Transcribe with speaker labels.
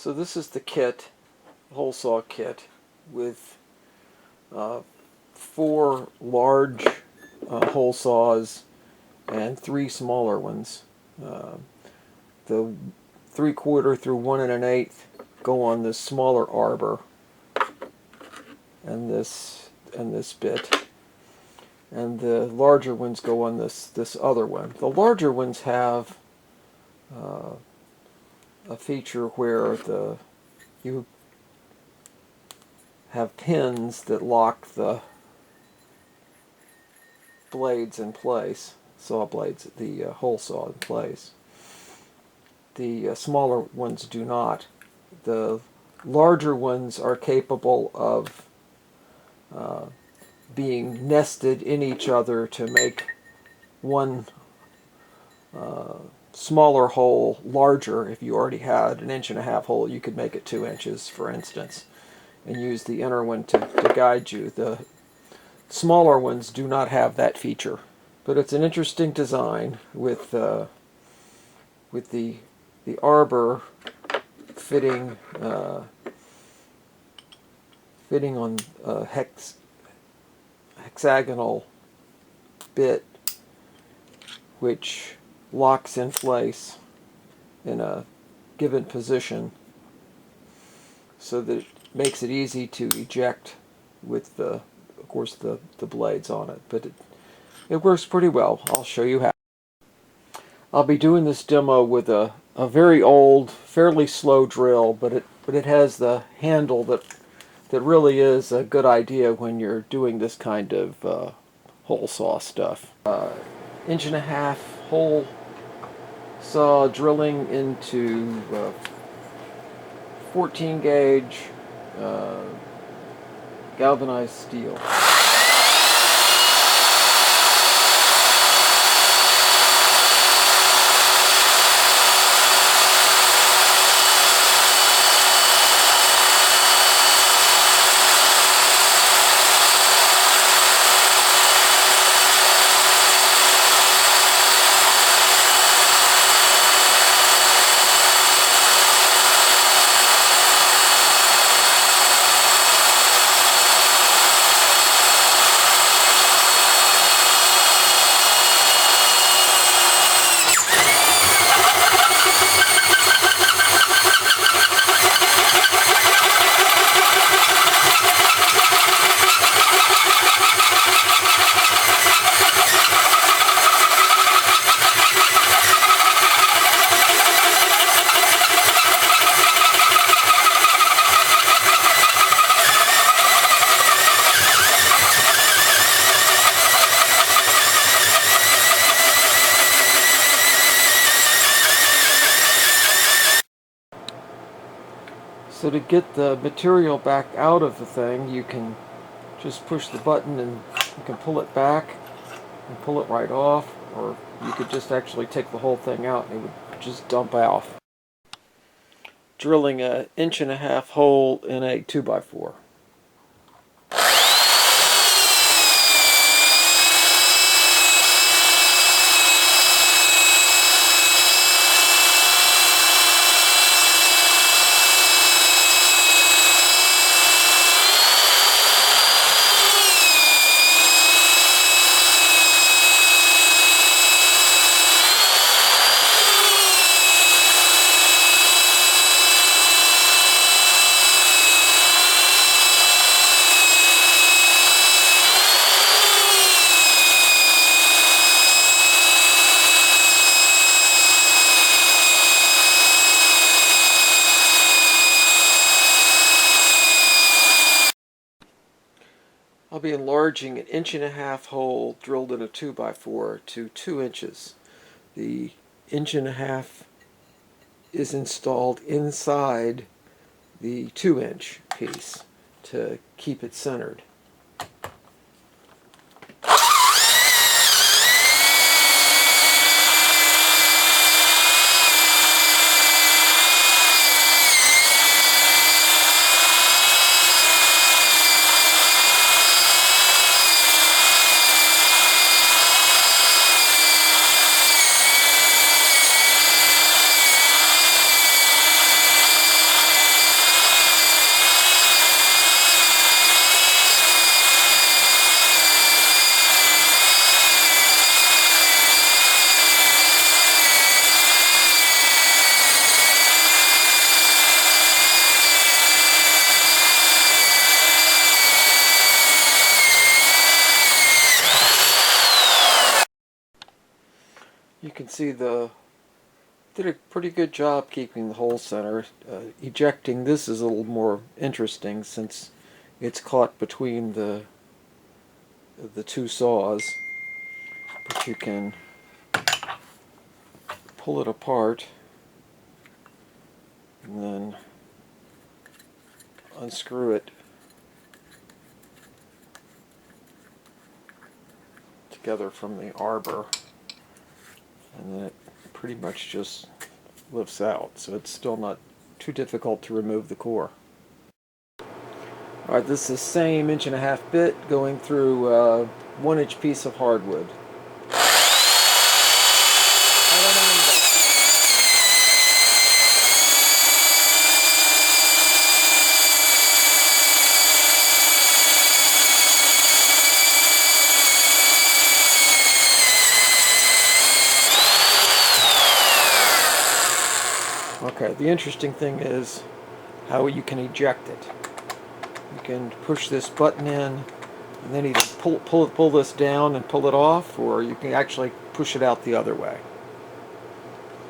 Speaker 1: So this is the kit, hole saw kit, with 4 large hole saws and 3 smaller ones. The 3/4 through 1 1/8 go on this smaller arbor, and this bit, and the larger ones go on this other one. The larger ones have a feature where you have pins that lock the blades in place, saw blades, the hole saw in place. The smaller ones do not. The larger ones are capable of being nested in each other to make one smaller hole larger. If you already had an 1.5-inch hole, you could make it 2 inches, for instance, and use the inner one to guide you. The smaller ones do not have that feature, but it's an interesting design with the arbor fitting on a hexagonal bit, which locks in place in a given position, so that it makes it easy to eject with of course the blades on it. But it works pretty well. I'll show you how. I'll be doing this demo with a very old, fairly slow drill, but it has the handle that really is a good idea when you're doing this kind of hole saw stuff. 1.5-inch hole saw drilling into 14 gauge galvanized steel. So to get the material back out of the thing, you can just push the button and you can pull it back and pull it right off, or you could just actually take the whole thing out and it would just dump off. Drilling a 1.5-inch hole in a 2x4. I'll be enlarging an 1.5-inch hole drilled in a 2x4 to 2 inches. The 1.5 inch is installed inside the 2-inch piece to keep it centered. can see did a pretty good job keeping the hole center. Ejecting this is a little more interesting since it's caught between the two saws, but you can pull it apart and then unscrew it together from the arbor, and then it pretty much just lifts out, so it's still not too difficult to remove the core. Alright, this is the same 1.5" bit going through a 1" piece of hardwood. Okay, the interesting thing is how you can eject it. You can push this button in and then either pull this down and pull it off, or you can actually push it out the other way.